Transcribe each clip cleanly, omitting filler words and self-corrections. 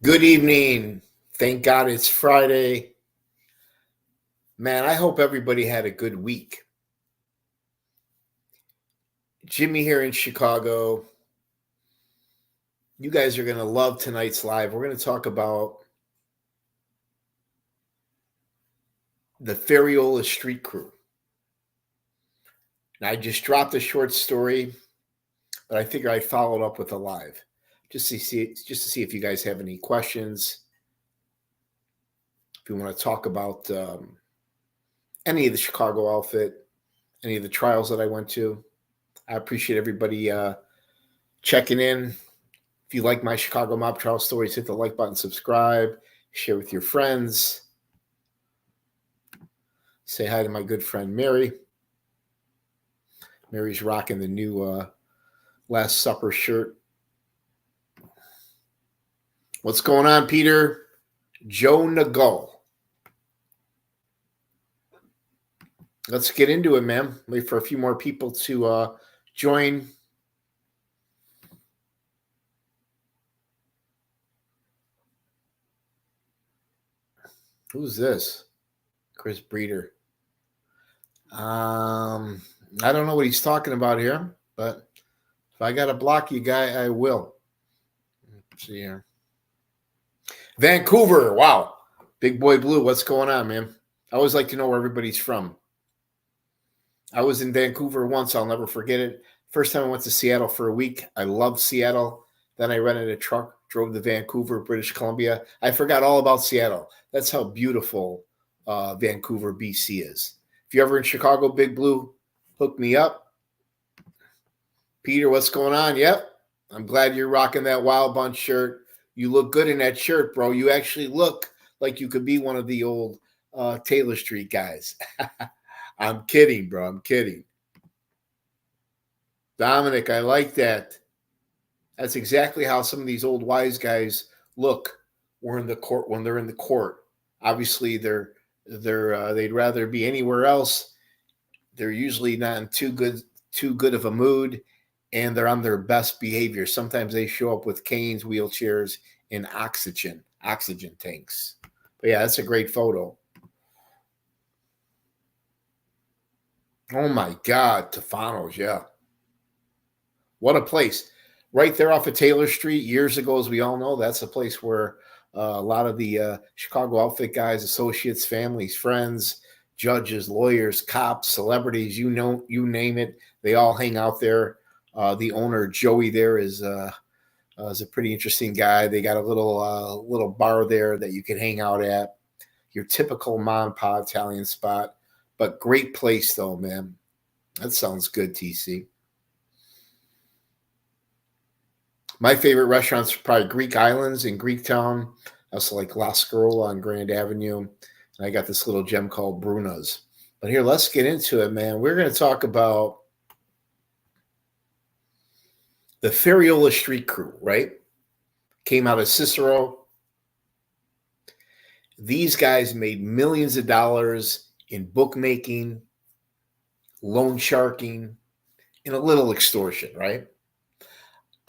Good evening. Thank God it's Friday. Man, I hope everybody had a good week. Jimmy here in Chicago. You guys are going to love tonight's live. We're going to talk about the Ferriola street crew. Now, I just dropped a short story, but I figure I followed up with a live just to see if you guys have any questions. If you want to talk about any of the Chicago outfit, any of the trials that I went to, I appreciate everybody checking in. If you like my Chicago mob trial stories, hit the like button, subscribe, share with your friends. Say hi to my good friend Mary. Mary's rocking the new Last Supper shirt. What's going on, Peter? Joe Nago. Let's get into it, man. Wait for a few more people to join. Who's this? Chris Breeder. I don't know what he's talking about here, but if I got to block you, guy, I will. Let's see here. Vancouver. Wow. Big Boy Blue. What's going on, man? I always like to know where everybody's from. I was in Vancouver once. I'll never forget it. First time I went to Seattle for a week. I loved Seattle. Then I rented a truck, drove to Vancouver, British Columbia. I forgot all about Seattle. That's how beautiful Vancouver, BC is. If you're ever in Chicago, Big Blue, hook me up. Peter, what's going on? Yep. I'm glad you're rocking that Wild Bunch shirt. You look good in that shirt, bro. You actually look like you could be one of the old Taylor Street guys. I'm kidding, bro. I'm kidding. Dominic, I like that. That's exactly how some of these old wise guys look when they're in the court. Obviously, they'd rather be anywhere else. They're usually not in too good of a mood, and they're on their best behavior. Sometimes they show up with canes, wheelchairs, and oxygen tanks. But yeah, that's a great photo. Oh my God, Tefano's, yeah. What a place. Right there off of Taylor Street years ago, as we all know, that's a place where a lot of the Chicago outfit guys, associates, families, friends, judges, lawyers, cops, celebrities, you name it, they all hang out there. The owner, Joey, there is a pretty interesting guy. They got a little bar there that you can hang out at. Your typical mom and pop Italian spot, but great place though, man. That sounds good, TC. My favorite restaurants are probably Greek Islands in Greektown. I also like La Scarola on Grand Avenue. And I got this little gem called Bruna's. But here, let's get into it, man. We're going to talk about the Feriola street crew, right? Came out of Cicero. These guys made millions of dollars in bookmaking, loan sharking, and a little extortion, right?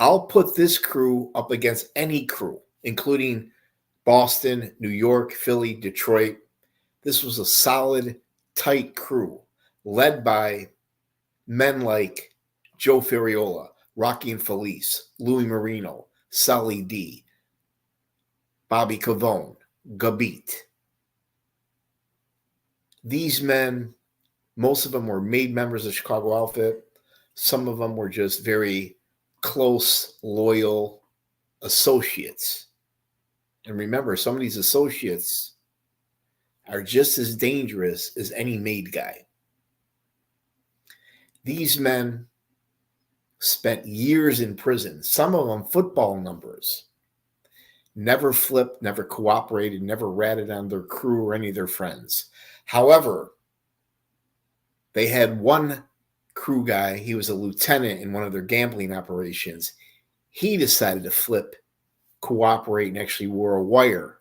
I'll put this crew up against any crew, including Boston, New York, Philly, Detroit. This was a solid, tight crew led by men like Joe Ferriola, Rocky Infelice, Louis Marino, Sully D, Bobby Cavone, Gabit. These men, most of them were made members of Chicago outfit. Some of them were just very close, loyal associates. And remember, some of these associates are just as dangerous as any made guy. These men spent years in prison, some of them football numbers, never flipped, never cooperated, never ratted on their crew or any of their friends. However, they had one crew guy, he was a lieutenant in one of their gambling operations. He decided to flip, cooperate, and actually wore a wire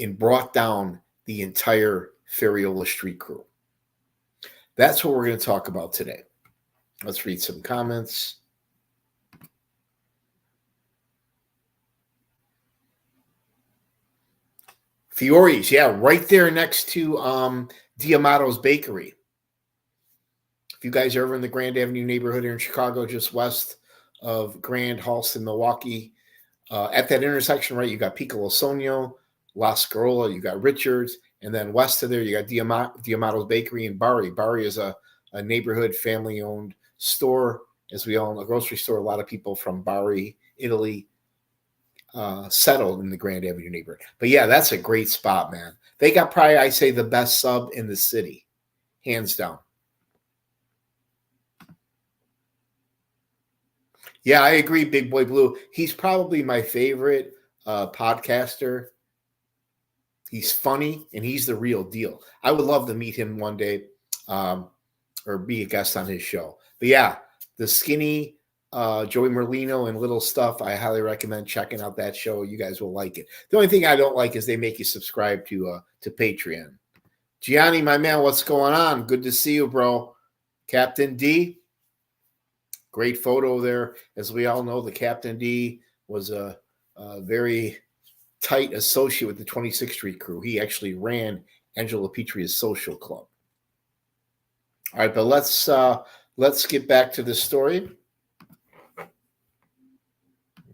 and brought down the entire Feriola street crew. That's what we're going to talk about today. Let's read some comments. Fiore's, yeah, right there next to Diamato's Bakery. If you guys are ever in the Grand Avenue neighborhood here in Chicago, just west of Grand, Halston, Milwaukee, at that intersection, right, you got Piccolo Sonio, La Scarola, you got Richards, and then west of there, you got Diamato's Bakery and Bari. Bari is a neighborhood family-owned store, as we all know, a grocery store. A lot of people from Bari, Italy, settled in the Grand Avenue neighborhood. But yeah, that's a great spot, man. They got probably, I say, the best sub in the city, hands down. Yeah, I agree, Big Boy Blue. He's probably my favorite podcaster. He's funny, and he's the real deal. I would love to meet him one day or be a guest on his show. But yeah, the skinny Joey Merlino and Little Stuff, I highly recommend checking out that show. You guys will like it. The only thing I don't like is they make you subscribe to Patreon. Gianni, my man, what's going on? Good to see you, bro. Captain D, great photo there. As we all know, the Captain D was a very tight associate with the 26th Street crew. He actually ran Angelo Petria's social club. All right, but let's get back to the story. Let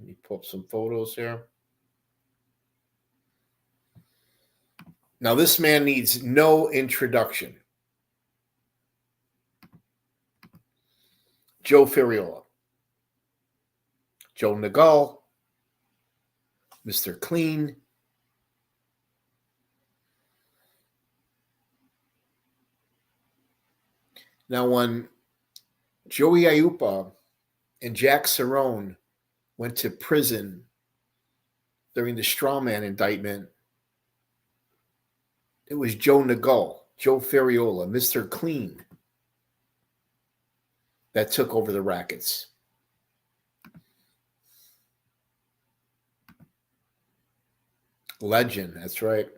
me pull up some photos here. Now, this man needs no introduction. Joe Ferriola. Joe Nagal. Mr. Clean. Now, when Joey Aiuppa and Jack Cerrone went to prison during the strawman indictment, it was Joe Nagal, Joe Ferriola, Mr. Clean, that took over the rackets. Legend, that's right.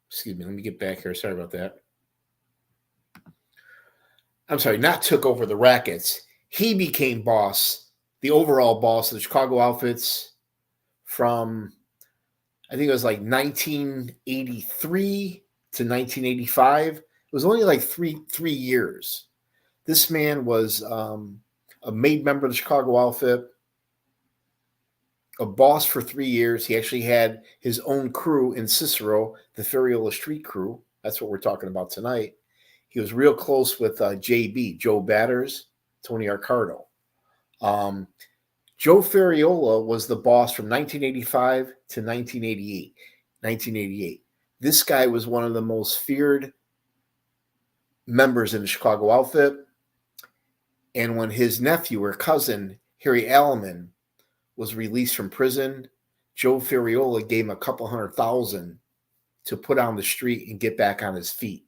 Excuse me, let me get back here. Sorry about that. I'm sorry, not took over the rackets. He became boss, the overall boss of the Chicago Outfits from, I think it was like 1983 to 1985. It was only like three years. This man was a made member of the Chicago Outfit, a boss for 3 years. He actually had his own crew in Cicero, the Feriola Street crew. That's what we're talking about tonight. He was real close with JB, Joe Batters, Tony Arcardo. Joe Feriola was the boss from 1985 to 1988. 1988. This guy was one of the most feared members in the Chicago Outfit. And when his nephew or cousin, Harry Alleman, was released from prison, Joe Ferriola gave him a couple $100,000 to put on the street and get back on his feet.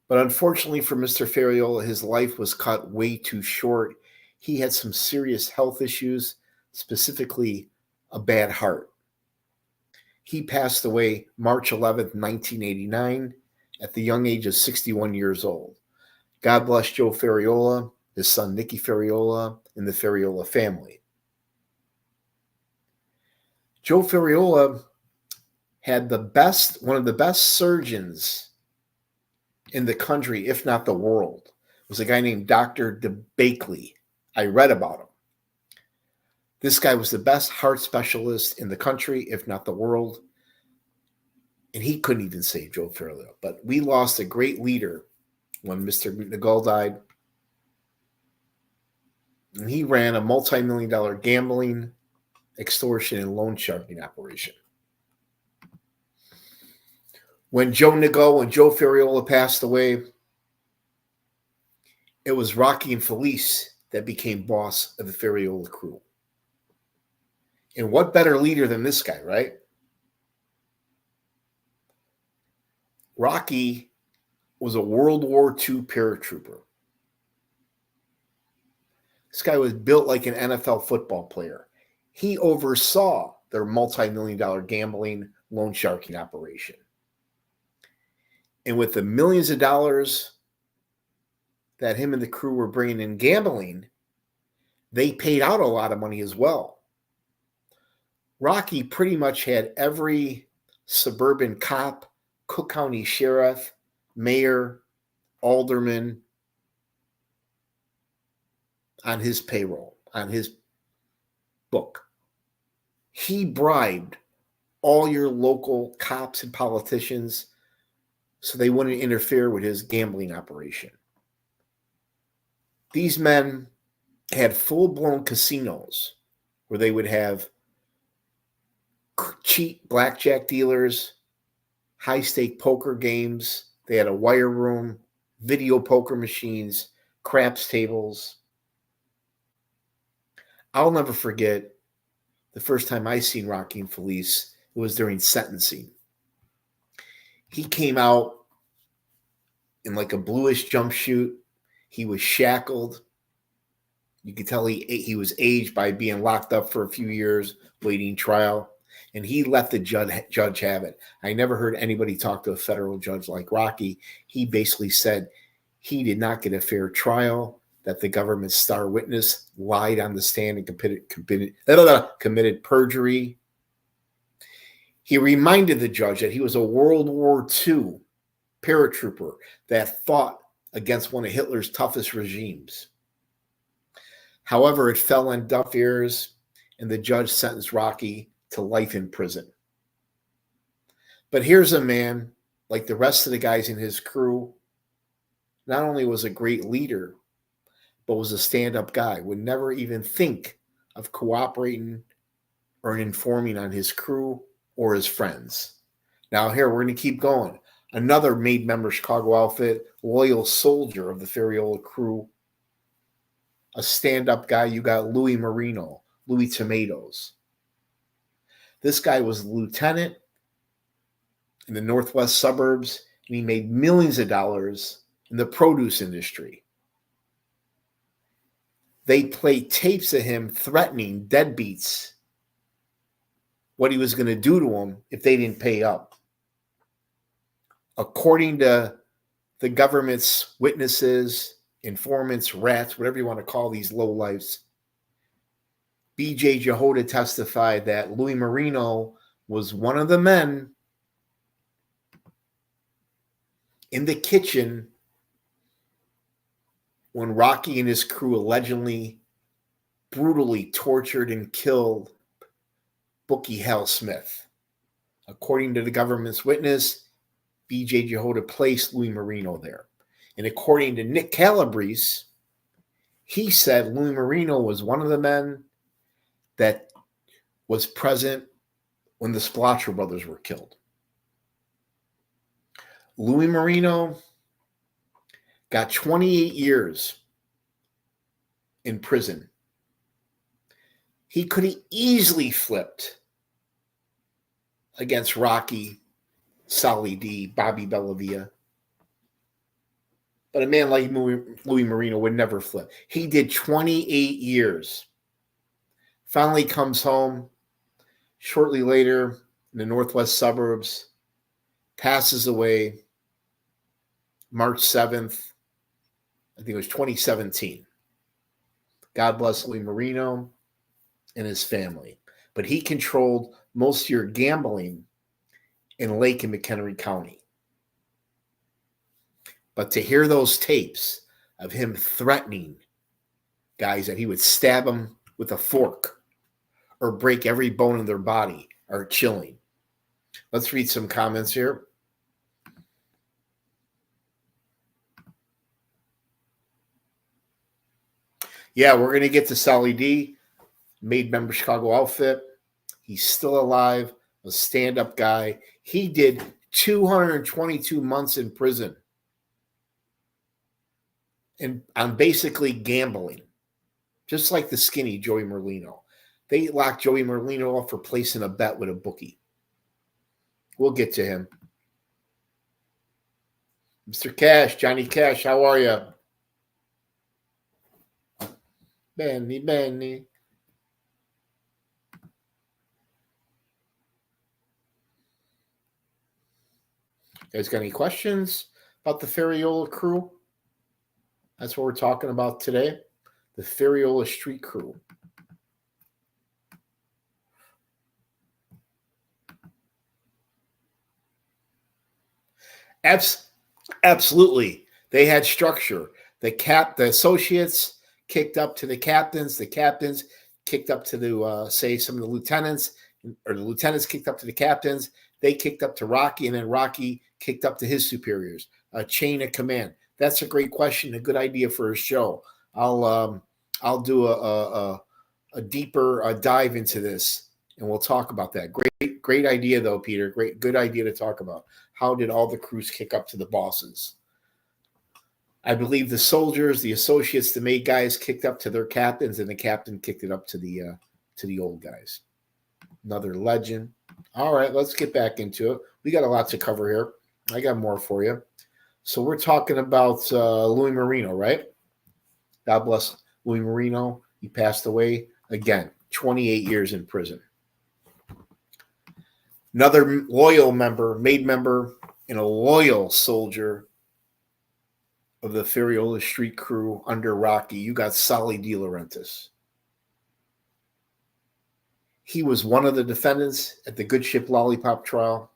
But unfortunately for Mr. Ferriola, his life was cut way too short. He had some serious health issues, specifically a bad heart. He passed away March 11th, 1989, at the young age of 61 years old. God bless Joe Ferriola, his son Nicky Ferriola, and the Ferriola family. Joe Ferriola had one of the best surgeons in the country, if not the world. It was a guy named Dr. DeBakely. I read about him. This guy was the best heart specialist in the country, if not the world. And he couldn't even save Joe Ferriola. But we lost a great leader when Mr. Nagal died. And he ran a multi-million-dollar gambling, extortion, and loan sharking operation. When Joe Nagal and Joe Ferriola passed away, it was Rocky Infelice that became boss of the Ferriola crew. And what better leader than this guy, right? Rocky was a World War II paratrooper. This guy was built like an NFL football player. He oversaw their multi-million-dollar gambling loan sharking operation. And with the millions of dollars that him and the crew were bringing in gambling, they paid out a lot of money as well. Rocky pretty much had every suburban cop, Cook County sheriff, mayor, alderman on his payroll, on his book. He bribed all your local cops and politicians so they wouldn't interfere with his gambling operation. These men had full-blown casinos where they would have cheap blackjack dealers, high-stake poker games. They had a wire room, video poker machines, craps tables. I'll never forget the first time I seen Rocky Infelice. It was during sentencing. He came out in like a bluish jumpsuit. He was shackled. You could tell he was aged by being locked up for a few years, waiting trial. And he let the judge have it. I never heard anybody talk to a federal judge like Rocky. He basically said he did not get a fair trial, that the government's star witness lied on the stand and committed perjury. He reminded the judge that he was a World War II paratrooper that fought against one of Hitler's toughest regimes. However, it fell on deaf ears, and the judge sentenced Rocky to life in prison. But here's a man, like the rest of the guys in his crew, not only was a great leader, but was a stand-up guy, would never even think of cooperating or informing on his crew or his friends. Now here, we're going to keep going. Another made member Chicago outfit, loyal soldier of the Ferriola crew, a stand-up guy. You got Louis Marino, Louis Tomatoes. This guy was a lieutenant in the northwest suburbs, and he made millions of dollars in the produce industry. They played tapes of him threatening deadbeats what he was going to do to them if they didn't pay up. According to the government's witnesses, informants, rats, whatever you want to call these lowlifes, B.J. Jehoda testified that Louis Marino was one of the men in the kitchen when Rocky and his crew allegedly brutally tortured and killed Bookie Hal Smith. According to the government's witness, B.J. Jehoda placed Louis Marino there. And according to Nick Calabrese, he said Louis Marino was one of the men that was present when the Splotcher brothers were killed. Louis Marino got 28 years in prison. He could have easily flipped against Rocky, Sally D, Bobby Bellavia. But a man like Louis Marino would never flip. He did 28 years. Finally comes home shortly later in the northwest suburbs, passes away March 7th, I think it was 2017. God bless Louis Marino and his family. But he controlled most of your gambling in Lake and McHenry County. But to hear those tapes of him threatening guys that he would stab them with a fork or break every bone in their body are chilling. Let's read some comments here. Yeah, we're going to get to Sally D, made member Chicago outfit. He's still alive, a stand-up guy. He did 222 months in prison and on basically gambling, just like the skinny Joey Merlino. They locked Joey Merlino up for placing a bet with a bookie. We'll get to him. Mr. Cash, Johnny Cash, how are you? Benny. You guys got any questions about the Feriola crew? That's what we're talking about today. The Feriola street crew. Absolutely. They had structure. The associates kicked up to the captains kicked up to the say some of the lieutenants, or the lieutenants kicked up to the captains. They kicked up to Rocky, and then Rocky kicked up to his superiors. A chain of command. That's a great question, a good idea for a show. I'll do a deeper dive into this, and we'll talk about that. Great idea though, Peter. Good idea to talk about. How did all the crews kick up to the bosses? I believe the soldiers, the associates, the made guys kicked up to their captains, and the captain kicked it up to the old guys. Another legend. All right, let's get back into it. We got a lot to cover here. I got more for you. So we're talking about Louis Marino, right? God bless Louis Marino. He passed away again. 28 years in prison. Another loyal member, made member, and a loyal soldier of the Feriola street crew under Rocky. You got Sally De Laurentiis. He was one of the defendants at the Good Ship Lollipop trial.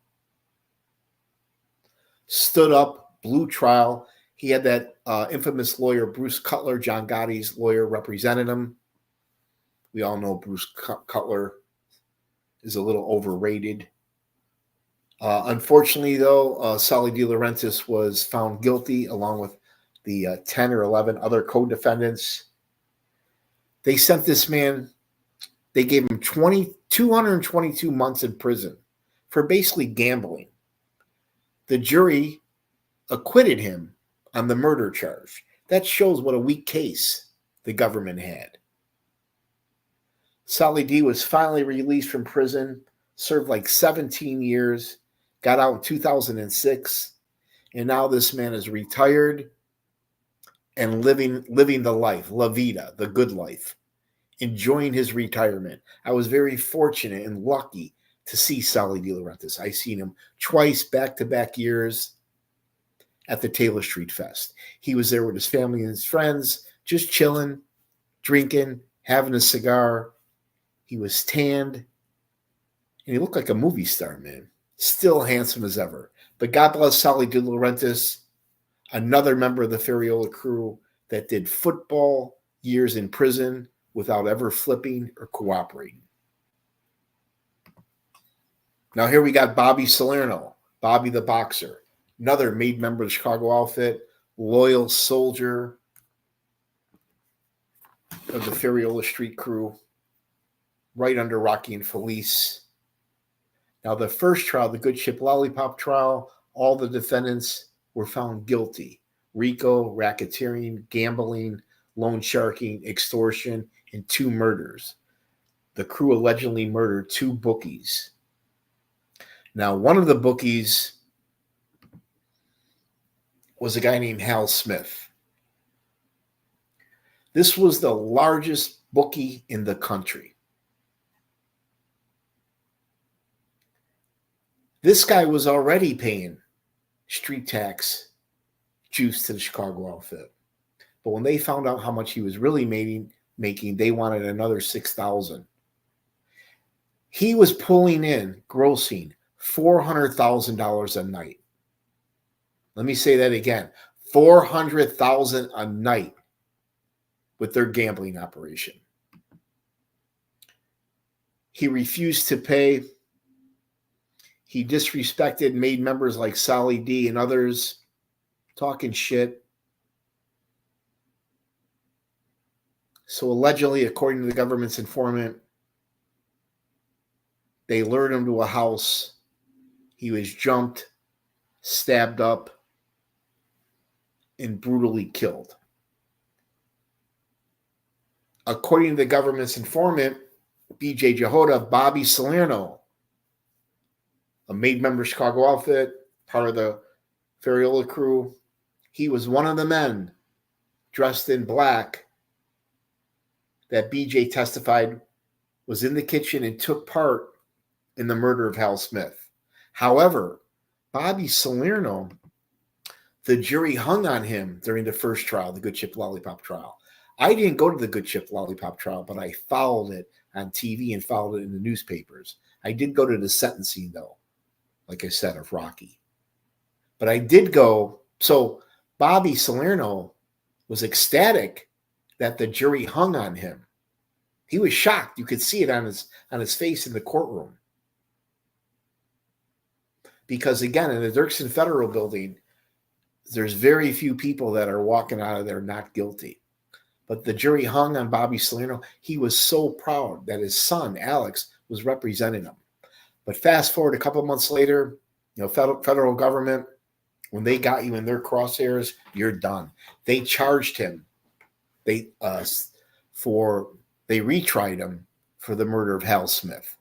Stood up, blue trial. He had that infamous lawyer, Bruce Cutler, John Gotti's lawyer, represented him. We all know Bruce Cutler is a little overrated. Unfortunately, though, Sally De Laurentiis was found guilty along with the 10 or 11 other co-defendants. They sent this man, they gave him 222 months in prison for basically gambling. The jury acquitted him on the murder charge. That shows what a weak case the government had. Sally D was finally released from prison, served like 17 years, got out in 2006, and now this man is retired and living the life, la vida, the good life, enjoying his retirement. I was very fortunate and lucky to see Sally De Laurentiis. I seen him twice, back-to-back years, at the Taylor Street Fest. He was there with his family and his friends, just chilling, drinking, having a cigar. He was tanned, and he looked like a movie star, man. Still handsome as ever. But God bless Sally De Laurentiis, another member of the Feriola crew that did football years in prison without ever flipping or cooperating. Now here we got Bobby Salerno, Bobby the boxer, another made member of the Chicago outfit, loyal soldier of the Feriola street crew, right under Rocky and Infelice. Now the first trial, the Good Ship Lollipop trial, all the defendants were found guilty. RICO, racketeering, gambling, loan sharking, extortion, and 2 murders. The crew allegedly murdered 2 bookies. Now, one of the bookies was a guy named Hal Smith. This was the largest bookie in the country. This guy was already paying street tax juice to the Chicago outfit. But when they found out how much he was really making, they wanted another $6,000. He was pulling in, grossing $400,000 a night. Let me say that again. $400,000 a night with their gambling operation. He refused to pay. He disrespected made members like Sally D and others, talking shit. So allegedly, according to the government's informant, they lured him to a house. He was jumped, stabbed up, and brutally killed. According to the government's informant, BJ Jehoda, Bobby Salerno, a made member of Chicago outfit, part of the Feriola crew, he was one of the men dressed in black that BJ testified was in the kitchen and took part in the murder of Hal Smith. However, Bobby Salerno, the jury hung on him during the first trial, the Good Ship Lollipop trial. I didn't go to the Good Ship Lollipop trial, but I followed it on TV and followed it in the newspapers. I did go to the sentencing, though, like I said, of Rocky. But I did go. So Bobby Salerno was ecstatic that the jury hung on him. He was shocked. You could see it on his face in the courtroom. Because again, in the Dirksen Federal Building, there's very few people that are walking out of there not guilty. But the jury hung on Bobby Salerno. He was so proud that his son, Alex, was representing him. But fast forward a couple months later, federal government, when they got you in their crosshairs, you're done. They charged him. They retried him for the murder of Hal Smith.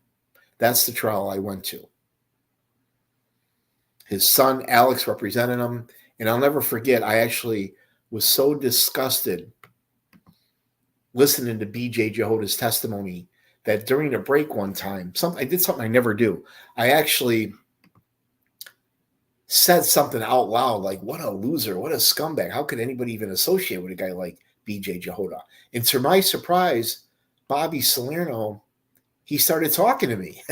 That's the trial I went to. His son, Alex, represented him. And I'll never forget, I actually was so disgusted listening to B.J. Jehoda's testimony that during a break one time, I did something I never do. I actually said something out loud like, what a loser, what a scumbag. How could anybody even associate with a guy like B.J. Jehoda? And to my surprise, Bobby Salerno, he started talking to me.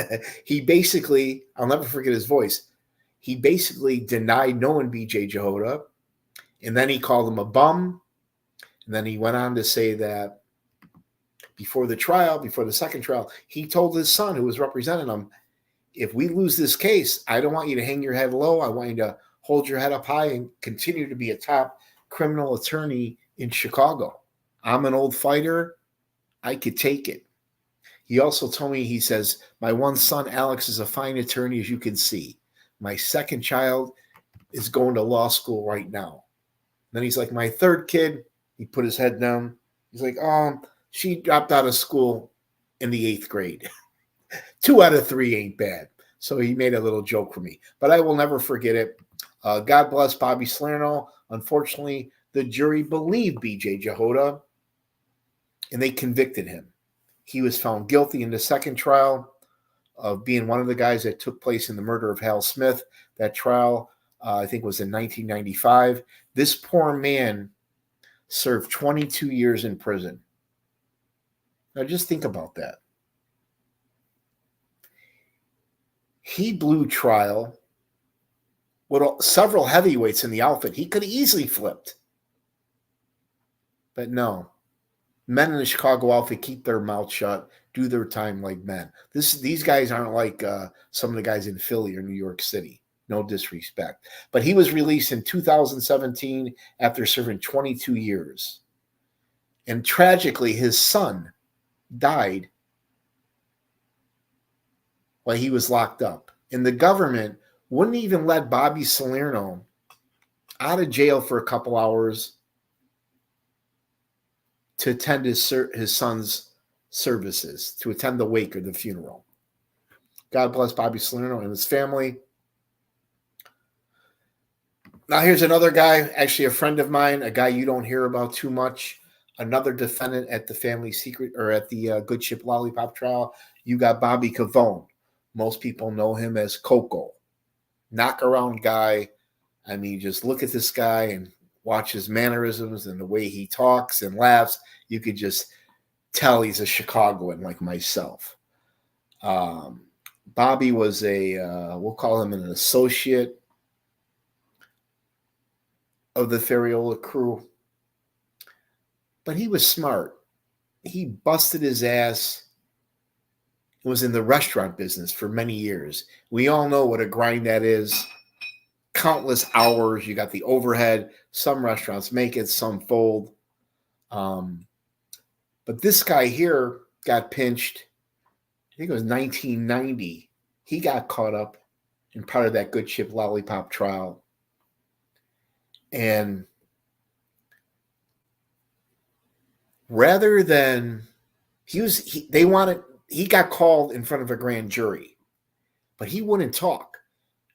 He basically, I'll never forget his voice. He basically denied knowing B.J. Jehoda, and then he called him a bum. And then he went on to say that before the second trial, he told his son, who was representing him, if we lose this case, I don't want you to hang your head low. I want you to hold your head up high and continue to be a top criminal attorney in Chicago. I'm an old fighter. I could take it. He also told me, he says, my one son, Alex, is a fine attorney, as you can see. My second child is going to law school right now. Then he's like, my third kid, he put his head down. He's like, she dropped out of school in the 8th grade. 2 out of 3 ain't bad. So he made a little joke for me. But I will never forget it. God bless Bobby Salerno. Unfortunately, the jury believed B.J. Jehoda, and they convicted him. He was found guilty in the second trial of being one of the guys that took place in the murder of Hal Smith. That trial, I think, was in 1995. This poor man served 22 years in prison. Now, just think about that. He blew trial with several heavyweights in the outfit. He could have easily flipped. But no. Men in the Chicago outfit keep their mouth shut, do their time like men. These guys aren't like some of the guys in Philly or New York City. No disrespect. But he was released in 2017 after serving 22 years. And tragically, his son died while he was locked up. And the government wouldn't even let Bobby Salerno out of jail for a couple hours to attend his son's services, to attend the wake or the funeral. God bless Bobby Salerno and his family. Now here's another guy, actually a friend of mine, a guy you don't hear about too much, another defendant at the family secret or at the Good Ship Lollipop trial. You got Bobby Cavone. Most people know him as Coco. Knock-around guy. I mean, just look at this guy and watch his mannerisms and the way he talks and laughs. You could just tell he's a Chicagoan like myself. Bobby was we'll call him an associate of the Ferriola crew. But he was smart. He busted his ass. He was in the restaurant business for many years. We all know what a grind that is. Countless hours. You got the overhead. Some restaurants make it, some fold. But this guy here got pinched. I think it was 1990. He got caught up in part of that Good Ship Lollipop trial. And rather than he got called in front of a grand jury, but he wouldn't talk.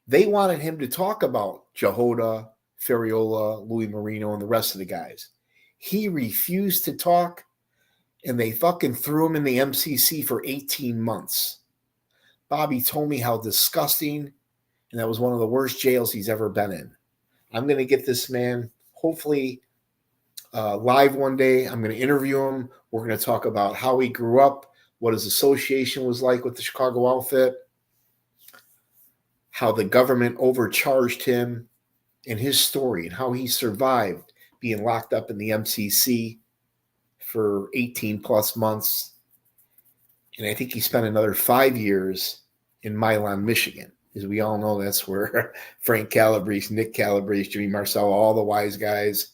They wanted him to talk about Jehoda, Feriola, Louis Marino, and the rest of the guys. He refused to talk, and they fucking threw him in the MCC for 18 months. Bobby told me how disgusting, and that was one of the worst jails he's ever been in. I'm going to get this man, hopefully, live one day. I'm going to interview him. We're going to talk about how he grew up, what his association was like with the Chicago outfit, how the government overcharged him, and his story and how he survived being locked up in the MCC for 18 plus months. And I think he spent another 5 years in Milan, Michigan. As we all know, that's where Frank Calabrese, Nick Calabrese, Jimmy Marcello, all the wise guys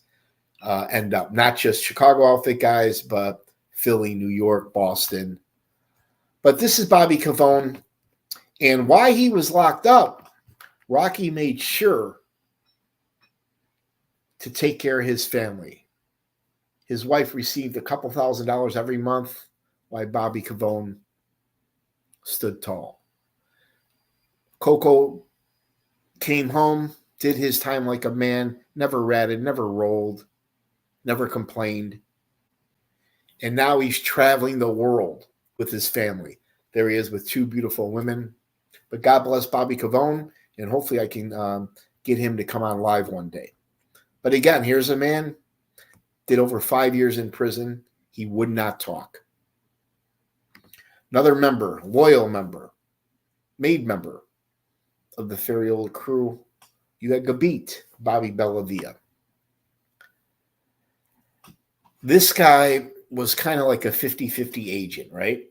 end up. Not just Chicago outfit guys, but Philly, New York, Boston. But this is Bobby Cavone. And why he was locked up, Rocky made sure to take care of his family. His wife received a couple $1,000s every month while Bobby Cavone stood tall. Coco came home, did his time like a man, never ratted, never rolled, never complained. And now he's traveling the world with his family. There he is with 2 beautiful women. But God bless Bobby Cavone, and hopefully I can get him to come on live one day. But again, here's a man, did over 5 years in prison. He would not talk. Another member, loyal member, made member of the Feriola crew, you had Gabit, Bobby Bellavia. This guy was kind of like a 50-50 agent, right?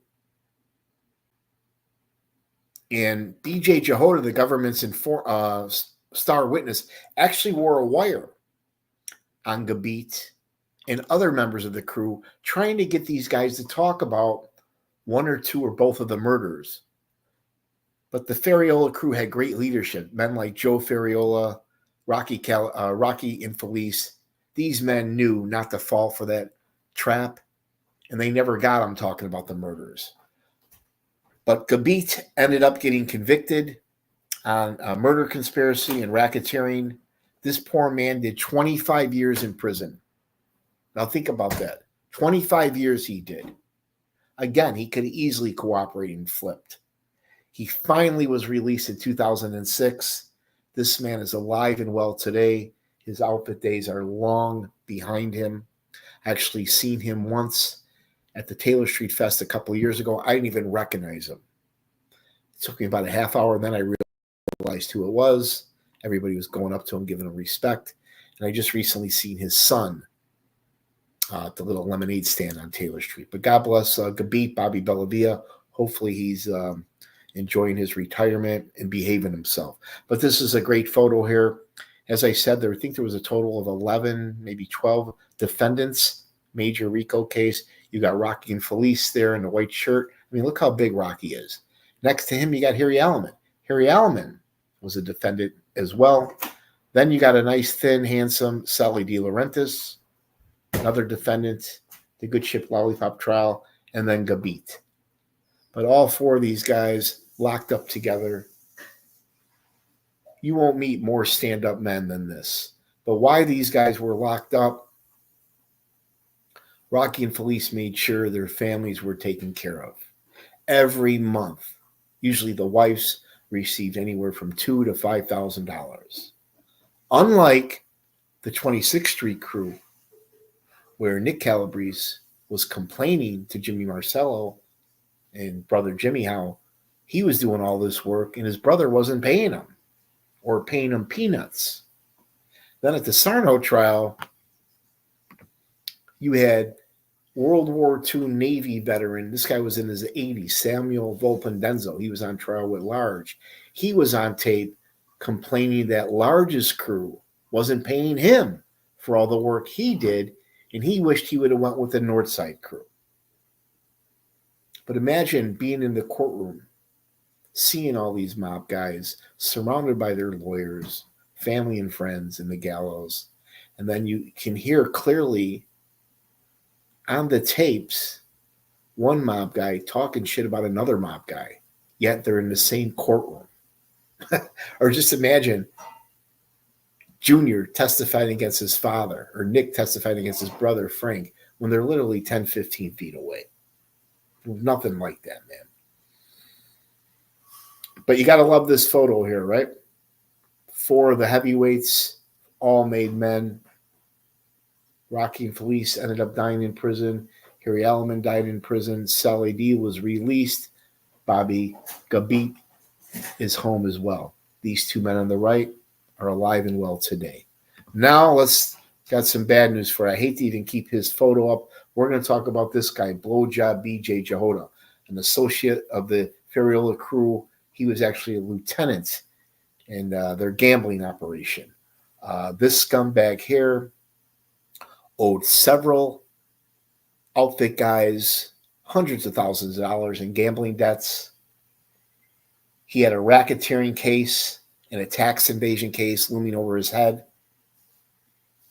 And BJ Jehoda, the government's star witness, actually wore a wire on Gabit and other members of the crew, trying to get these guys to talk about 1 or 2 or both of the murders. But the Feriola crew had great leadership. Men like Joe Ferriola, Rocky Infelice. These men knew not to fall for that trap, and they never got them talking about the murders. But Gabit ended up getting convicted on a murder conspiracy and racketeering. This poor man did 25 years in prison. Now think about that. 25 years he did. Again, he could have easily cooperated and flipped. He finally was released in 2006. This man is alive and well today. His outfit days are long behind him. I actually seen him once at the Taylor Street Fest a couple of years ago. I didn't even recognize him. It took me about a half hour, and then I realized who it was. Everybody was going up to him, giving him respect. And I just recently seen his son at the little lemonade stand on Taylor Street. But God bless Gabit, Bobby Bellavia. Hopefully he's enjoying his retirement and behaving himself. But this is a great photo here. As I said, I think there was a total of 11, maybe 12 defendants, major RICO case. You got Rocky Infelice there in the white shirt. I mean, look how big Rocky is. Next to him, you got Harry Allman. Harry Allman was a defendant as well. Then you got a nice, thin, handsome Sally De Laurentiis, another defendant, the Good Ship Lollipop trial, and then Gabit. But all 4 of these guys locked up together. You won't meet more stand-up men than this. But why these guys were locked up, Rocky and Felice made sure their families were taken care of. Every month, usually the wives received anywhere from $2,000 to $5,000. Unlike the 26th Street crew, where Nick Calabrese was complaining to Jimmy Marcello and brother Jimmy how he was doing all this work and his brother wasn't paying him or paying him peanuts. Then at the Sarno trial, you had World War II Navy veteran. This guy was in his 80s, Samuel Volpendenzo. He was on trial with Large. He was on tape complaining that Large's crew wasn't paying him for all the work he did, and he wished he would have went with the Northside crew. But imagine being in the courtroom, seeing all these mob guys surrounded by their lawyers, family and friends in the gallows, and then you can hear clearly on the tapes one mob guy talking shit about another mob guy, yet they're in the same courtroom. Or just imagine Junior testifying against his father or Nick testifying against his brother Frank when they're literally 10, 15 feet away. Nothing like that, man. But you got to love this photo here, right? 4 of the heavyweights, all made men. Rocky and Felice ended up dying in prison. Harry Allman died in prison. Sally D was released. Bobby Gabit is home as well. These 2 men on the right, are alive and well today. Now let's got some bad news for you. I hate to even keep his photo up. We're going to talk about this guy, Blowjob BJ Jehoda, an associate of the Feriola crew. He was actually a lieutenant in their gambling operation. This scumbag here owed several outfit guys hundreds of thousands of dollars in gambling debts. He had a racketeering case and a tax invasion case looming over his head.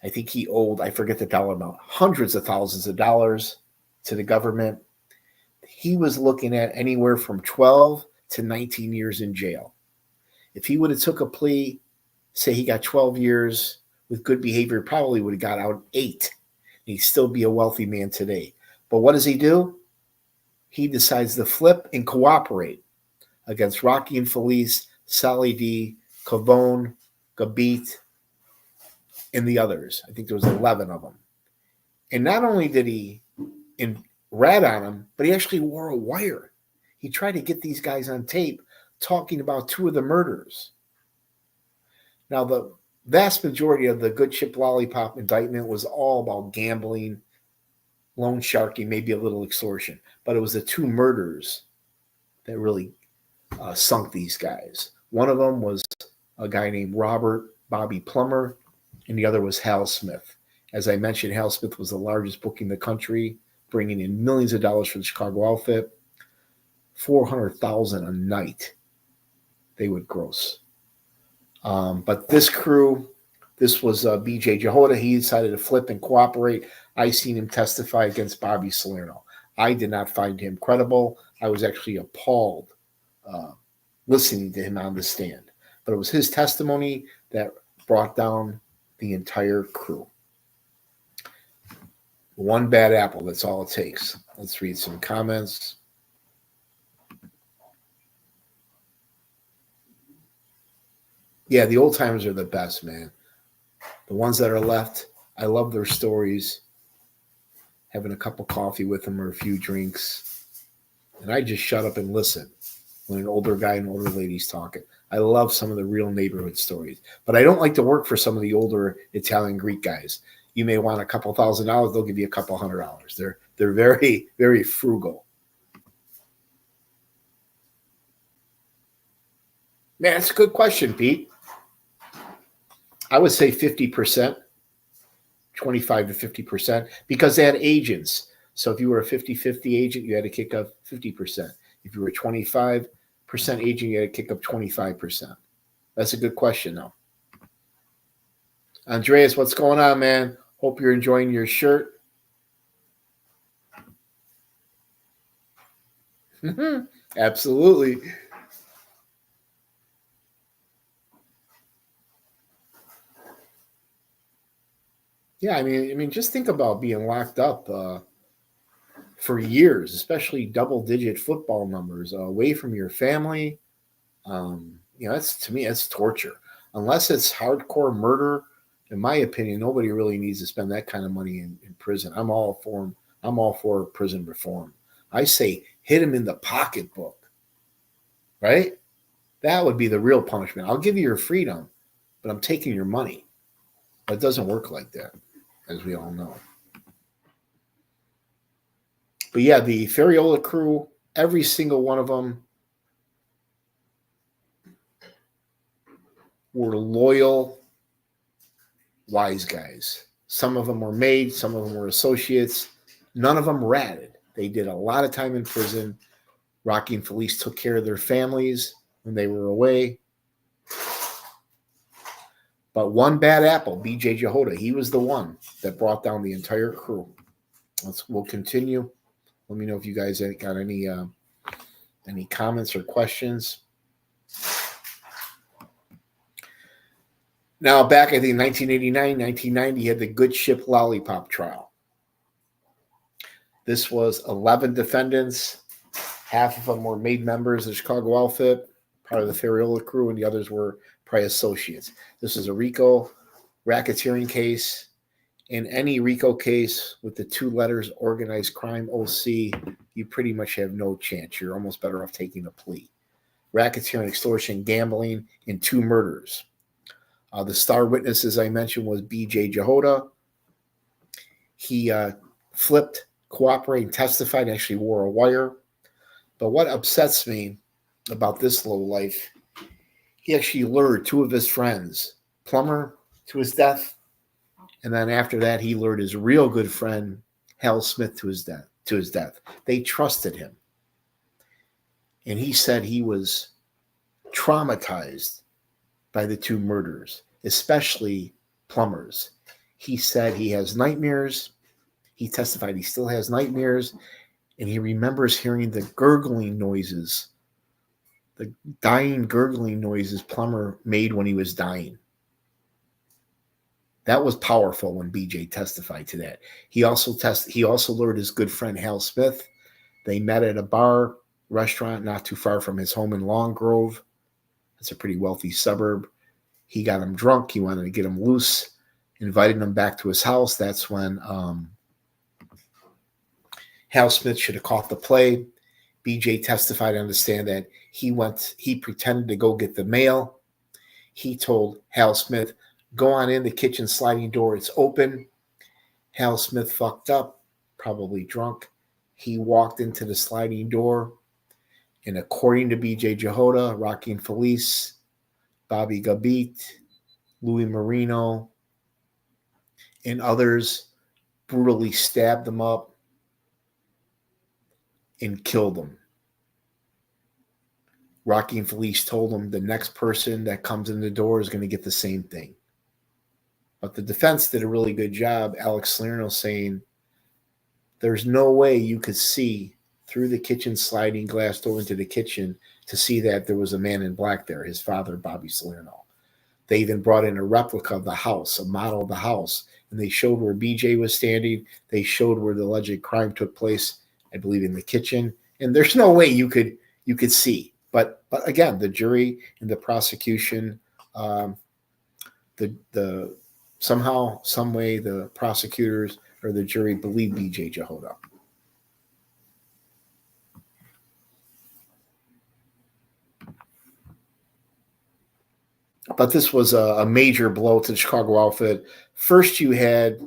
I think he owed, I forget the dollar amount, hundreds of thousands of dollars to the government. He was looking at anywhere from 12 to 19 years in jail. If he would have took a plea, say he got 12 years with good behavior, probably would have got out 8. He'd still be a wealthy man today. But what does he do? He decides to flip and cooperate against Rocky Infelice, Sally D, Cavone, Gabit, and the others. I think there was 11 of them. And not only did he rat on them, but he actually wore a wire. He tried to get these guys on tape talking about 2 of the murders. Now, the vast majority of the Good Ship Lollipop indictment was all about gambling, loan sharking, maybe a little extortion. But it was the 2 murders that really sunk these guys. One of them was a guy named Robert Bobby Plummer, and the other was Hal Smith. As I mentioned, Hal Smith was the largest book in the country, bringing in millions of dollars for the Chicago outfit. $400,000 a night they would gross. But this crew, this was BJ Jehoda. He decided to flip and cooperate. I seen him testify against Bobby Salerno. I did not find him credible. I was actually appalled listening to him on the stand. But it was his testimony that brought down the entire crew. One bad apple, that's all it takes. Let's read some comments. Yeah, the old timers are the best, man. The ones that are left, I love their stories. Having a cup of coffee with them or a few drinks. And I just shut up and listen when an older guy and older lady's talking. I love some of the real neighborhood stories. But I don't like to work for some of the older Italian Greek guys. You may want a couple $1,000, they'll give you a couple $100. They're very, very frugal. Man, that's a good question, Pete. I would say 50%, 25 to 50%, because they had agents. So if you were a 50-50 agent, you had to kick up 50%. If you were a 25% agent, you had to kick up 25%. That's a good question, though. Andreas, what's going on, man? Hope you're enjoying your shirt. Absolutely. Yeah, I mean, just think about being locked up for years, especially double-digit football numbers, away from your family. That's, to me, that's torture. Unless it's hardcore murder, in my opinion, nobody really needs to spend that kind of money in prison. I'm all for prison reform. I say hit him in the pocketbook, right? That would be the real punishment. I'll give you your freedom, but I'm taking your money. But it doesn't work like that, as we all know. But yeah, the Feriola crew, every single one of them were loyal, wise guys. Some of them were maids, some of them were associates. None of them ratted. They did a lot of time in prison. Rocky and Infelice took care of their families when they were away. But one bad apple, BJ Jehoda, he was the one that brought down the entire crew. We'll continue. Let me know if you guys got any comments or questions. Now, back, I think, 1989, 1990, you had the Good Ship Lollipop trial. This was 11 defendants. Half of them were made members of the Chicago outfit, part of the Feriola crew, and the others were probably associates. This is a RICO racketeering case. In any RICO case with the 2 letters organized crime OC, you pretty much have no chance. You're almost better off taking a plea. Racketeering, extortion, gambling, and 2 murders. The star witness, as I mentioned, was B.J. Jehoda. He flipped, cooperated, testified, actually wore a wire. But what upsets me about this lowlife, he actually lured two of his friends, Plummer, to his death. And then after that, he lured his real good friend, Hal Smith, to his death. They trusted him. And he said he was traumatized by the two murders, especially Plummer's. He said he has nightmares. He testified he still has nightmares, and he remembers hearing the gurgling noises, the dying gurgling noises Plummer made when he was dying. That was powerful when BJ testified to that. He also lured his good friend Hal Smith. They met at a bar, restaurant not too far from his home in Long Grove. It's a pretty wealthy suburb. He got him drunk. He wanted to get him loose, invited him back to his house. That's when Hal Smith should have caught the play. BJ testified to understand that he pretended to go get the mail. He told Hal Smith, go on in, the kitchen sliding door, it's open. Hal Smith fucked up, probably drunk. He walked into the sliding door, and according to B.J. Jehoda, Rocky Infelice, Bobby Gabit, Louis Marino, and others brutally stabbed him up and killed him. Rocky Infelice told him the next person that comes in the door is going to get the same thing. But the defense did a really good job, Alex Salerno, saying there's no way you could see through the kitchen sliding glass door into the kitchen to see that there was a man in black there, his father, Bobby Salerno. They even brought in a replica of the house, a model of the house, and they showed where BJ was standing. They showed where the alleged crime took place, I believe, in the kitchen. And there's no way you could see. But again, the jury and the prosecution, somehow, some way, the prosecutors or the jury believed B.J. Jehoda. But this was a major blow to the Chicago outfit. First, you had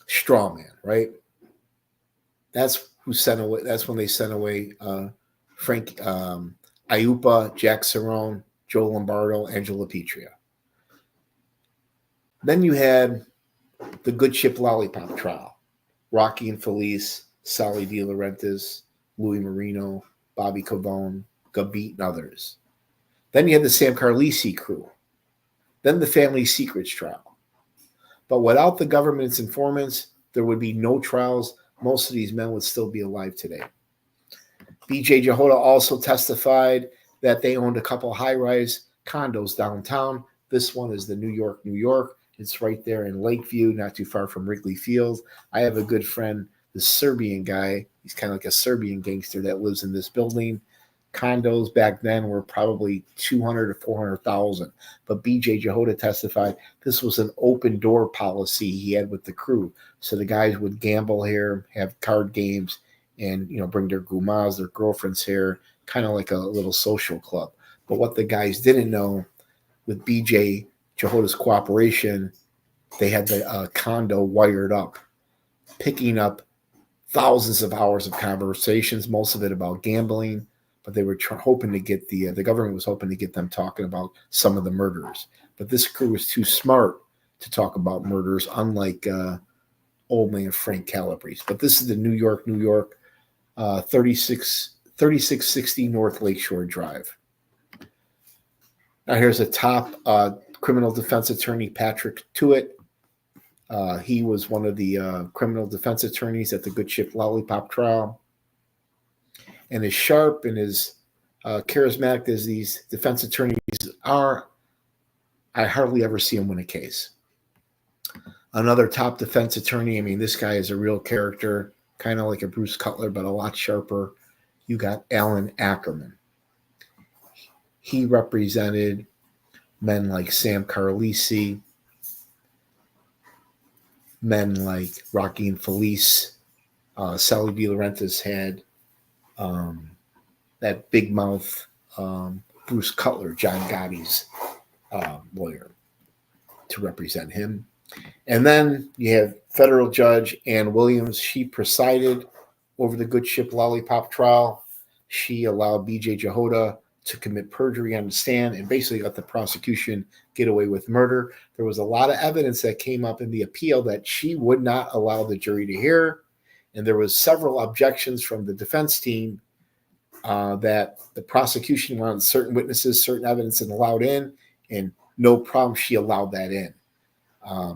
Strawman, right? That's who sent away. That's when they sent away Frank Iupa, Jack Cerrone, Joe Lombardo, Angela Petria. Then you had the Good Ship Lollipop trial. Rocky Infelice, Sally De Laurentiis, Louis Marino, Bobby Cavone, Gabit, and others. Then you had the Sam Carlisi crew. Then the Family Secrets trial. But without the government's informants, there would be no trials. Most of these men would still be alive today. B.J. Jehoda also testified that they owned a couple high-rise condos downtown. This one is the New York. It's right there in Lakeview, not too far from Wrigley Field. I have a good friend, the Serbian guy. He's kind of like a Serbian gangster that lives in this building. Condos back then were probably 200 to 400,000. But B.J. Jehoda testified this was an open door policy he had with the crew. So the guys would gamble here, have card games, and bring their gumas, their girlfriends here, kind of like a little social club. But what the guys didn't know, with B.J. Jehoda's cooperation, they had the condo wired up, picking up thousands of hours of conversations, most of it about gambling. But they were hoping to get the government was hoping to get them talking about some of the murders. But this crew was too smart to talk about murders, unlike old man Frank Calabrese. But this is the New York, 3660 North Lakeshore Drive. Now here's a top criminal defense attorney, Patrick Tuitt. He was one of the criminal defense attorneys at the Good Ship Lollipop trial. And as sharp and as charismatic as these defense attorneys are, I hardly ever see him win a case. Another top defense attorney, this guy is a real character, kind of like a Bruce Cutler, but a lot sharper. You got Alan Ackerman. He represented men like Sam Carlisi, men like Rocky Infelice. Sally De Laurentiis had that big mouth Bruce Cutler, John Gotti's lawyer to represent him. And then you have federal judge Ann Williams. She presided over the Good Ship Lollipop trial. She allowed B.J. Jehoda to commit perjury on the stand and basically let the prosecution get away with murder. There was a lot of evidence that came up in the appeal that she would not allow the jury to hear. And there was several objections from the defense team that the prosecution wanted certain witnesses, certain evidence and allowed in, and no problem, she allowed that in.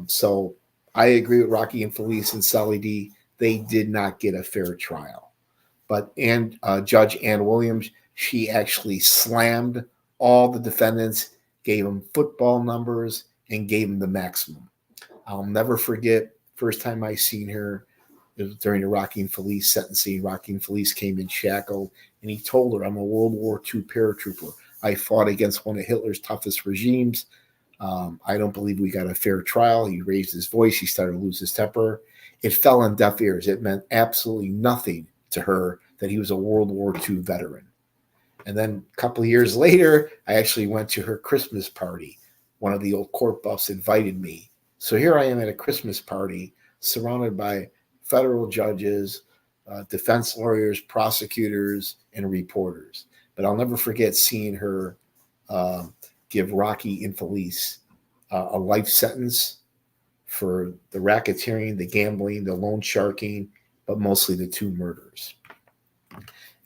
So I agree with Rocky Infelice and Sally D. They did not get a fair trial. But Judge Ann Williams, she actually slammed all the defendants, gave them football numbers, and gave them the maximum. I'll never forget first time I seen her. It was during the Rocky Infelice sentencing. Rocky Infelice came in shackled, and he told her, I'm a World War II paratrooper. I fought against one of Hitler's toughest regimes. I don't believe we got a fair trial. He raised his voice. He started to lose his temper. It fell on deaf ears. It meant absolutely nothing to her that he was a World War II veteran. And then a couple of years later, I actually went to her Christmas party. One of the old court buffs invited me. So here I am at a Christmas party surrounded by federal judges, defense lawyers, prosecutors, and reporters. But I'll never forget seeing her give Rocky Infelice a life sentence for the racketeering, the gambling, the loan sharking, but mostly the 2 murders.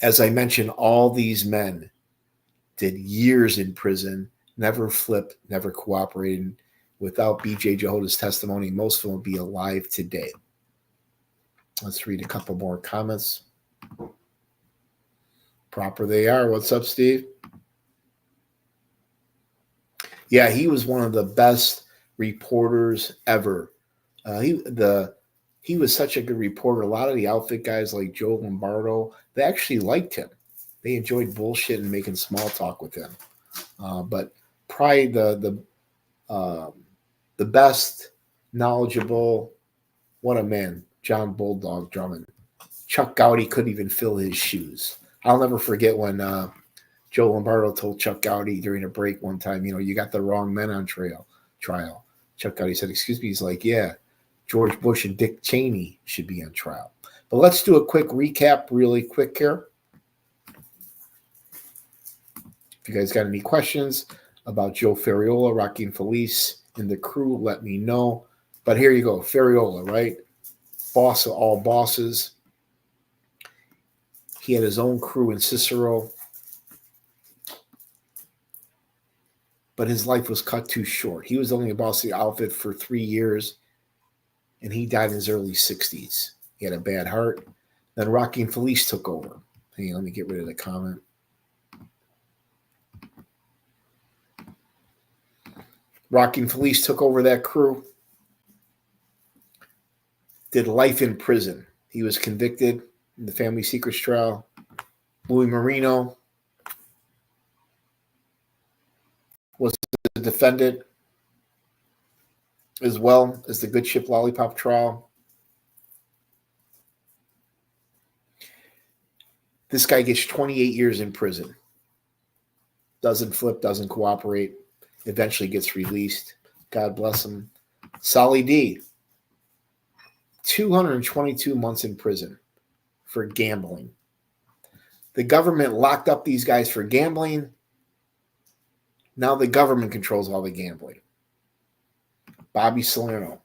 As I mentioned, all these men did years in prison, never flipped, never cooperated. Without B.J. Jehoda's testimony, most of them would be alive today. Let's read a couple more comments. Proper they are. What's up, Steve? Yeah, he was one of the best reporters ever. He was such a good reporter. A lot of the outfit guys like Joe Lombardo, they actually liked him. They enjoyed bullshit and making small talk with him. But probably the best, knowledgeable, what a man, John Bulldog Drummond. Chuck Gowdy couldn't even fill his shoes. I'll never forget when Joe Lombardo told Chuck Gowdy during a break one time, you got the wrong men on trial. Chuck Gowdy said, excuse me. He's like, yeah, George Bush and Dick Cheney should be on trial. But let's do a quick recap really quick here. If you guys got any questions about Joe Ferriola, Rocky Infelice, and the crew, let me know. But here you go, Ferriola, right? Boss of all bosses. He had his own crew in Cicero. But his life was cut too short. He was only a boss of the outfit for 3 years, and he died in his early 60s. He had a bad heart. Then Rocky Infelice took over. Hey, let me get rid of the comment. Rocky Infelice took over that crew, did life in prison. He was convicted in the family secrets trial. Louis Marino was the defendant as well as the Good Ship Lollipop trial. This guy gets 28 years in prison. Doesn't flip, doesn't cooperate. Eventually gets released. God bless him. Sally D, 222 months in prison for gambling. The government locked up these guys for gambling. Now the government controls all the gambling. Bobby Salerno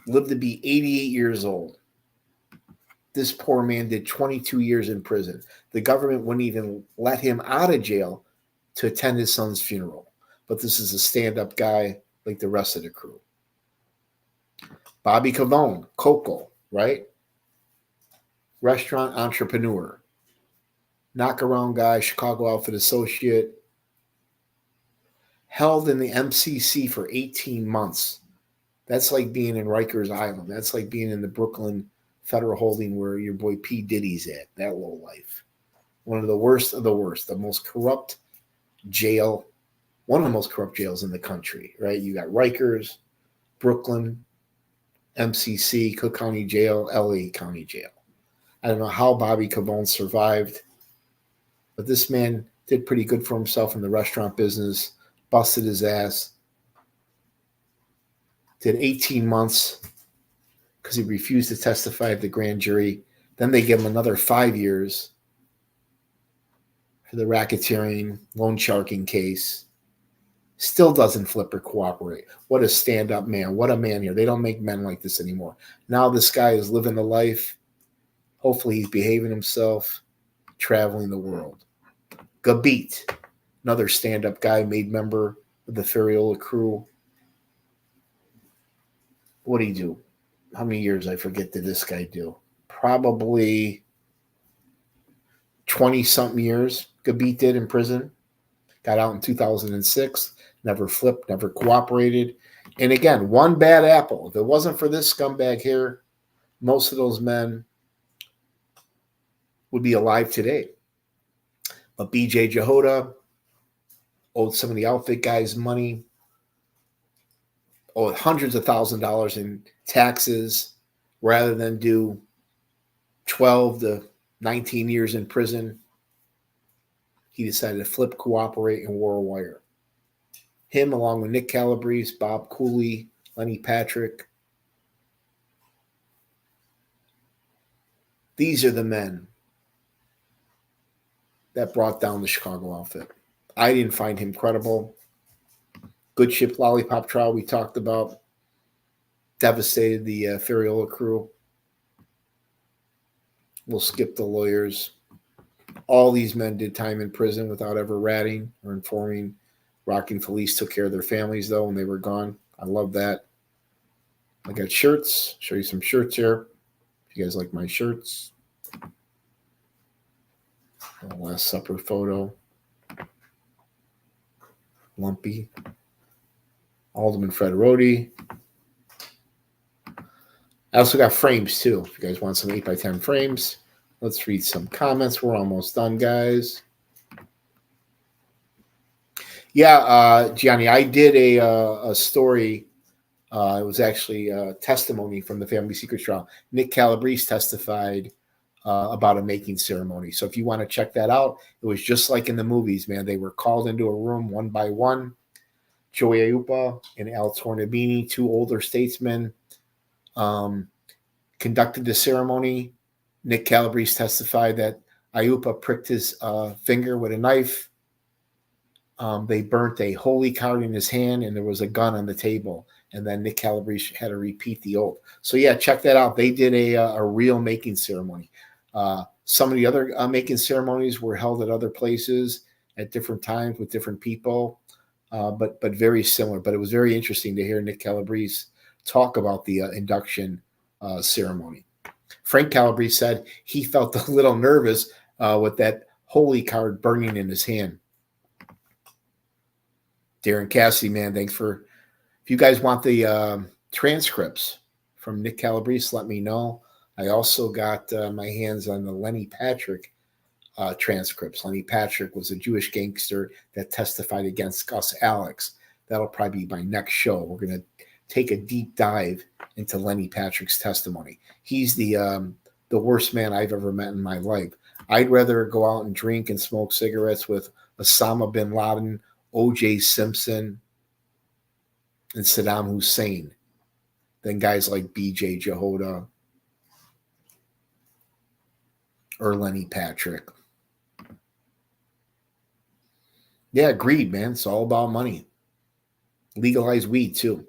lived to be 88 years old. This poor man did 22 years in prison. The government wouldn't even let him out of jail to attend his son's funeral. But this is a stand-up guy like the rest of the crew. Bobby Cavone, Coco, right? Restaurant entrepreneur. Knock-around guy, Chicago outfit associate. Held in the MCC for 18 months. That's like being in Rikers Island. That's like being in the Brooklyn Federal Holding where your boy P. Diddy's at. That low life. One of the worst of the worst. The most corrupt jail. One of the most corrupt jails in the country, right? You got Rikers, Brooklyn, MCC, Cook County Jail, LA County Jail. I don't know how Bobby Cavone survived, but this man Did pretty good for himself in the restaurant business. Busted his ass. Did 18 months because he refused to testify at the grand jury. Then they give him another 5 years for the racketeering, loan sharking case. Still doesn't flip or cooperate. What a stand-up man. What a man here. They don't make men like this anymore. Now this guy is living the life. Hopefully he's behaving himself, traveling the world. Gabit, another stand-up guy, made member of the Ferriola crew. What did he do? How many years, I forget, did this guy do? Probably 20-something years Gabit did in prison. Got out in 2006. Never flipped, never cooperated. And again, one bad apple. If it wasn't for this scumbag here, most of those men would be alive today. But BJ Jehoda owed some of the outfit guys money, owed hundreds of thousands of dollars in taxes, rather than do 12 to 19 years in prison. He decided to flip, cooperate, and wore a wire. Him, along with Nick Calabrese, Bob Cooley, Lenny Patrick. These are the men that brought down the Chicago outfit. I didn't find him credible. Good Ship Lollipop trial we talked about. Devastated the Ferriola crew. We'll skip the lawyers. All these men did time in prison without ever ratting or informing. Rocky and Infelice took care of their families, though, when they were gone. I love that. I got shirts. Show you some shirts here. If you guys like my shirts. The Last Supper photo. Lumpy. Alderman Fred Rhodey. I also got frames, too. If you guys want some 8x10 frames. Let's read some comments. We're almost done, guys. Yeah, Gianni, I did a story. It was actually a testimony from the Family Secret trial. Nick Calabrese testified about a making ceremony. So if you want to check that out, it was just like in the movies, man. They were called into a room one by one. Joey Aiuppa and Al Tornabini, two older statesmen, conducted the ceremony. Nick Calabrese testified that Aiuppa pricked his finger with a knife. They burnt a holy card in his hand, and there was a gun on the table. And then Nick Calabrese had to repeat the oath. So, yeah, check that out. They did a real making ceremony. Some of the other making ceremonies were held at other places at different times with different people, but very similar. But it was very interesting to hear Nick Calabrese talk about the induction ceremony. Frank Calabrese said he felt a little nervous with that holy card burning in his hand. Darren Cassidy, man, thanks for. If you guys want the transcripts from Nick Calabrese, let me know. I also got my hands on the Lenny Patrick transcripts. Lenny Patrick was a Jewish gangster that testified against Gus Alex. That'll probably be my next show. We're going to take a deep dive into Lenny Patrick's testimony. He's the worst man I've ever met in my life. I'd rather go out and drink and smoke cigarettes with Osama bin Laden, O.J. Simpson, and Saddam Hussein than guys like B.J. Jehoda or Lenny Patrick. Yeah, greed, man. It's all about money. Legalize weed, too.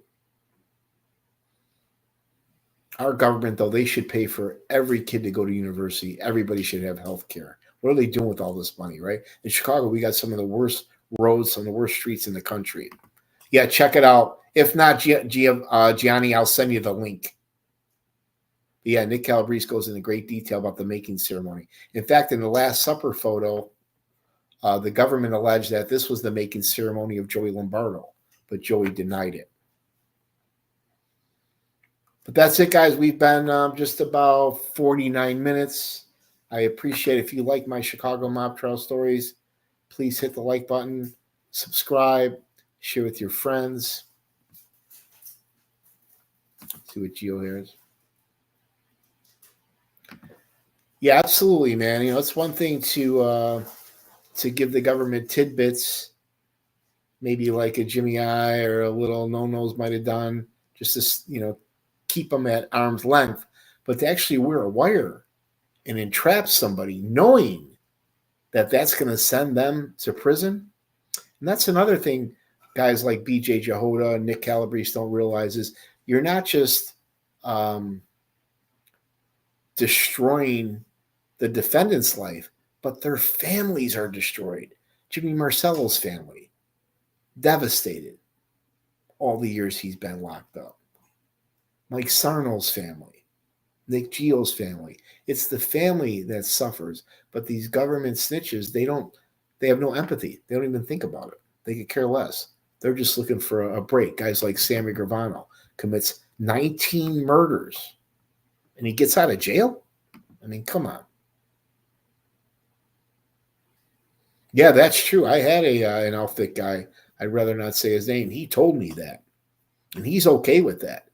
Our government, though, they should pay for every kid to go to university. Everybody should have health care. What are they doing with all this money, right? In Chicago, we got some of the worst roads, some of the worst streets in the country. Yeah, check it out. If not, Gianni, I'll send you the link. But yeah, Nick Calabrese goes into great detail about the making ceremony. In fact, in the Last Supper photo, the government alleged that this was the making ceremony of Joey Lombardo, but Joey denied it. But that's it, guys. We've been just about 49 minutes. I appreciate it. If you like my Chicago mob trial stories, please hit the like button, subscribe, share with your friends. Let's see what Gio hears. Yeah, absolutely, man. You know, it's one thing to to give the government tidbits, maybe like a Jimmy I or a little no-nos might have done, just to, keep them at arm's length. But to actually wear a wire and entrap somebody knowing that that's going to send them to prison. And that's another thing guys like BJ Jehoda and Nick Calabrese don't realize is you're not just destroying the defendant's life, but their families are destroyed. Jimmy Marcello's family, devastated all the years he's been locked up. Mike Sarno's family, Nick Gio's family. It's the family that suffers, but these government snitches, they have no empathy. They don't even think about it. They could care less. They're just looking for a break. Guys like Sammy Gravano commits 19 murders and he gets out of jail? I mean, come on. Yeah, that's true. I had an outfit guy. I'd rather not say his name. He told me that. And he's okay with that.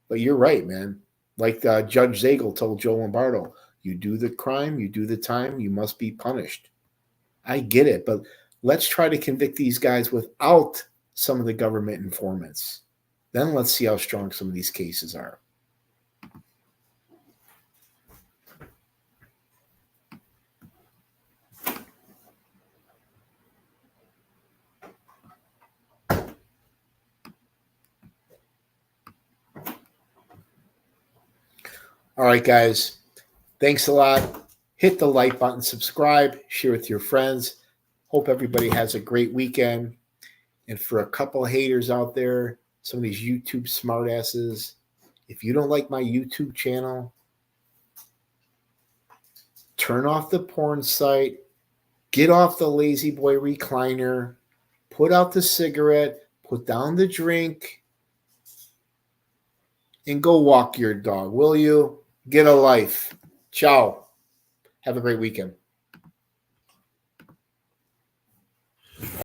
But you're right, man. Like Judge Zagel told Joe Lombardo, you do the crime, you do the time, you must be punished. I get it, but let's try to convict these guys without some of the government informants. Then let's see how strong some of these cases are. All right, guys. Thanks a lot. Hit the like button, subscribe, share with your friends. Hope everybody has a great weekend. And for a couple of haters out there, some of these YouTube smartasses, if you don't like my YouTube channel, turn off the porn site, get off the lazy boy recliner, put out the cigarette, put down the drink, and go walk your dog, will you? Get a life. Ciao. Have a great weekend.